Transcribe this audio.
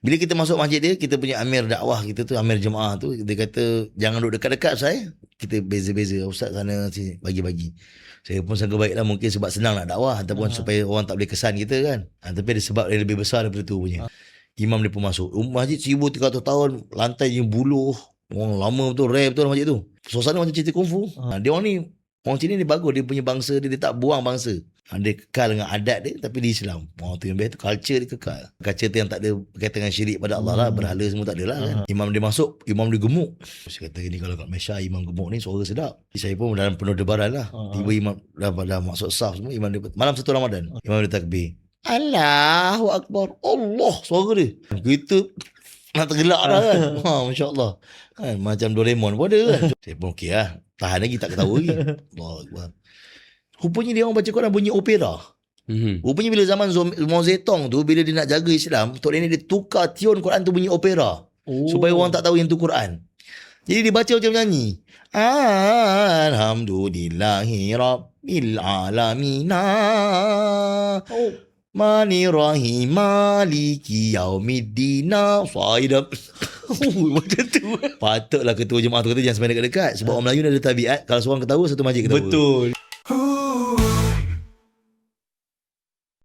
Bila kita masuk masjid dia, kita punya amir dakwah kita tu, amir jemaah tu, dia kata jangan duduk dekat-dekat saya. Kita beza-beza, ustaz sana sini, bagi-bagi. Saya pun sangka baiklah, mungkin sebab senang nak dakwah ataupun supaya orang tak boleh kesan kita kan. Tapi ada sebab yang lebih besar daripada tu punya. Imam dia pun masuk. Masjid 1300 tahun, lantainya buluh. Orang lama betul, rare betul masjid tu. Suasana macam cerita kungfu. Dia orang ni, orang sini ni bagus, dia punya bangsa dia tak buang bangsa. Dia kekal dengan adat dia tapi di Islam. Tu yang best tu, culture dia kekal. Culture tu yang tak ada berkaitan dengan syirik pada Allah lah, berhala semua tak ada lah kan. Imam dia masuk, imam dia gemuk. Saya kata ni kalau kat Malaysia imam gemuk ni suara sedap. Saya pun dalam penuh debaran lah. Tiba imam dah masuk saf semua, imam dia malam 1 Ramadan. Imam dia takbir. Allahu Akbar. Allah suara dia. Kita nak tergelak dah kan. Masya-Allah. Kan macam Doraemon pun ada kan. Saya pun okey lah. Tahan lagi, tak ketawa lagi. Allahu Akbar. Rupanya dia orang baca Quran bunyi opera. Rupanya bila zaman Mao Zedong tu, bila dia nak jaga Islam, Tok Nenek dia tukar tune Quran tu bunyi opera. Supaya orang tak tahu yang tu Quran. Jadi dia baca macam nyanyi. Alhamdulillahi Rabbil Alamin. Manirrahim Maliki Yaumiddin. Faidab. Macam tu. Patutlah ketua jemaah tu kata jangan sampai dekat-dekat. Sebab orang Melayu ni ada tabiat, kalau seorang ketawa, satu masjid ketawa. Betul.